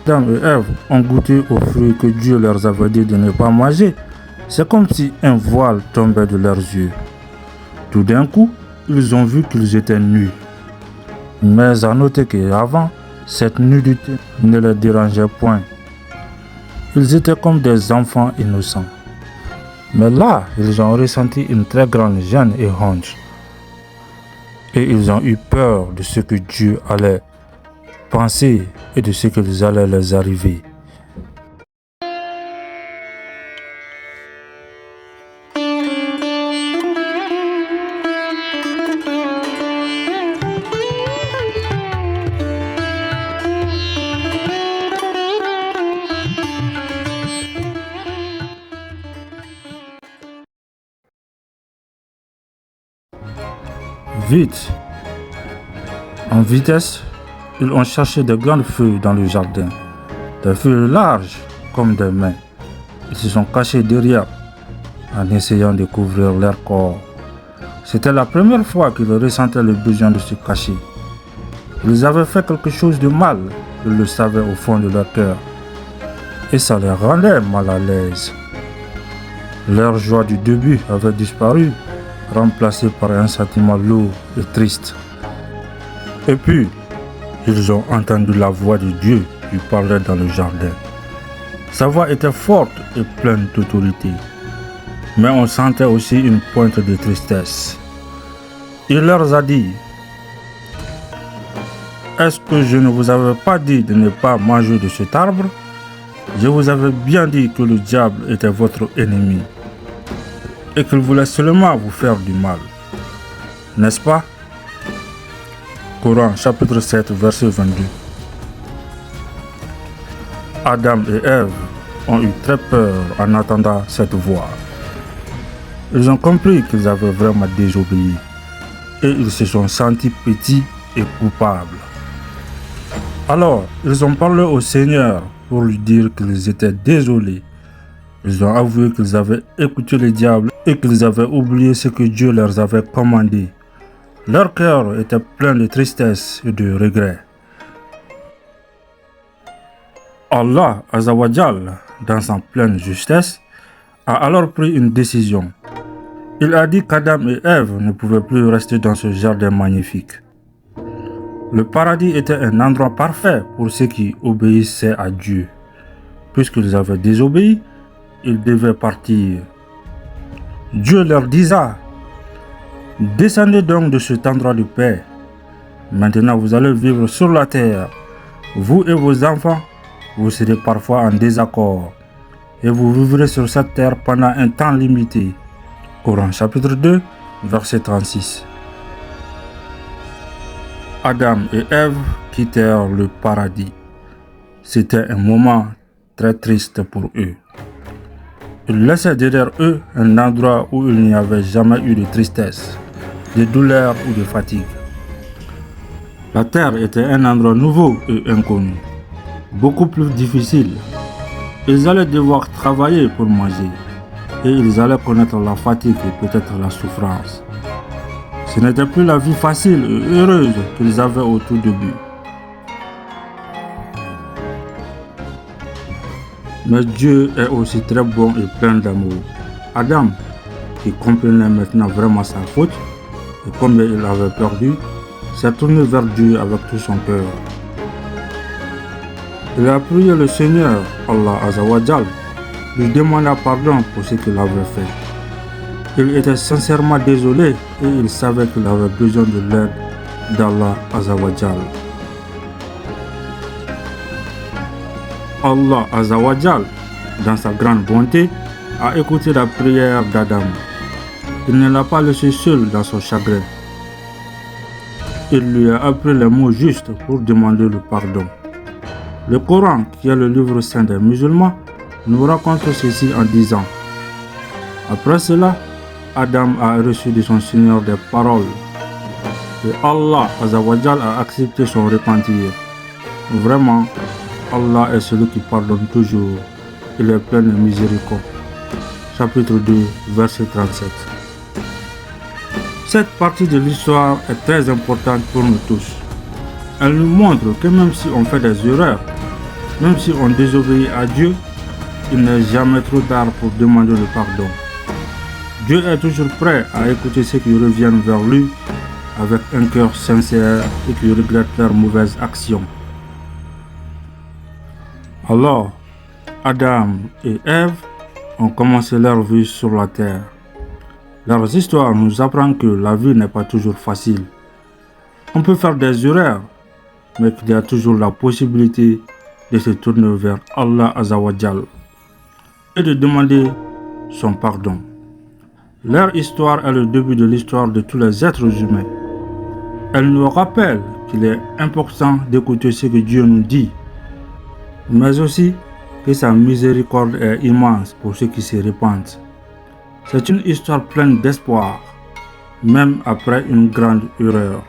Adam et Ève ont goûté aux fruits que Dieu leur avait dit de ne pas manger, c'est comme si un voile tombait de leurs yeux. Tout d'un coup, ils ont vu qu'ils étaient nus. Mais à noter qu'avant, cette nudité ne les dérangeait point. Ils étaient comme des enfants innocents. Mais là, ils ont ressenti une très grande gêne et honte. Et ils ont eu peur de ce que Dieu allait penser et de ce qu'ils allait les arriver. Vite, en vitesse, ils ont cherché de grandes feuilles dans le jardin, des feuilles larges comme des mains. Ils se sont cachés derrière en essayant de couvrir leur corps. C'était la première fois qu'ils ressentaient le besoin de se cacher. Ils avaient fait quelque chose de mal, ils le savaient au fond de leur cœur, et ça les rendait mal à l'aise. Leur joie du début avait disparu, remplacée par un sentiment lourd et triste. Et puis, ils ont entendu la voix de Dieu qui parlait dans le jardin. Sa voix était forte et pleine d'autorité, mais on sentait aussi une pointe de tristesse. Il leur a dit: « Est-ce que je ne vous avais pas dit de ne pas manger de cet arbre? Je vous avais bien dit que le diable était votre ennemi et qu'il voulait seulement vous faire du mal. N'est-ce pas? » Coran chapitre 7 verset 22. Adam et Ève ont eu très peur en entendant cette voix. Ils ont compris qu'ils avaient vraiment désobéi et ils se sont sentis petits et coupables. Alors, ils ont parlé au Seigneur pour lui dire qu'ils étaient désolés. Ils ont avoué qu'ils avaient écouté le diable et qu'ils avaient oublié ce que Dieu leur avait commandé. Leur cœur était plein de tristesse et de regret. Allah Azawajal, dans sa pleine justesse, a alors pris une décision. Il a dit qu'Adam et Ève ne pouvaient plus rester dans ce jardin magnifique. Le paradis était un endroit parfait pour ceux qui obéissaient à Dieu. Puisqu'ils avaient désobéi, ils devaient partir. Dieu leur disa: « Descendez donc de cet endroit de paix. Maintenant vous allez vivre sur la terre. Vous et vos enfants, vous serez parfois en désaccord. Et vous vivrez sur cette terre pendant un temps limité. » Coran chapitre 2, verset 36. Adam et Ève quittèrent le paradis. C'était un moment très triste pour eux. Ils laissaient derrière eux un endroit où il n'y avait jamais eu de tristesse, de douleur ou de fatigue. La terre était un endroit nouveau et inconnu, beaucoup plus difficile. Ils allaient devoir travailler pour manger et ils allaient connaître la fatigue et peut-être la souffrance. Ce n'était plus la vie facile et heureuse qu'ils avaient au tout début. Mais Dieu est aussi très bon et plein d'amour. Adam, qui comprenait maintenant vraiment sa faute et combien il avait perdu, s'est tourné vers Dieu avec tout son cœur. Il a prié le Seigneur, Allah Azawajal, lui demanda pardon pour ce qu'il avait fait. Il était sincèrement désolé et il savait qu'il avait besoin de l'aide d'Allah Azawajal. Allah Azawajal, dans sa grande bonté, a écouté la prière d'Adam. Il ne l'a pas laissé seul dans son chagrin. Il lui a appris les mots justes pour demander le pardon. Le Coran, qui est le livre saint des musulmans, nous raconte ceci en disant: après cela, Adam a reçu de son Seigneur des paroles et Allah Azawajal a accepté son repentir. Vraiment, Allah est celui qui pardonne toujours. Il est plein de miséricorde. Chapitre 2, verset 37. Cette partie de l'histoire est très importante pour nous tous. Elle nous montre que même si on fait des erreurs, Même si on désobéit à Dieu, il n'est jamais trop tard pour demander le pardon. Dieu est toujours prêt à écouter ceux qui reviennent vers lui avec un cœur sincère et qui regrettent leurs mauvaises actions. Alors, Adam et Ève ont commencé leur vie sur la terre. Leurs histoires nous apprennent que la vie n'est pas toujours facile. On peut faire des erreurs, mais qu'il y a toujours la possibilité de se tourner vers Allah Azawajal et de demander son pardon. Leur histoire est le début de l'histoire de tous les êtres humains. Elle nous rappelle qu'il est important d'écouter ce que Dieu nous dit, mais aussi que sa miséricorde est immense pour ceux qui se repentent. C'est une histoire pleine d'espoir, même après une grande erreur.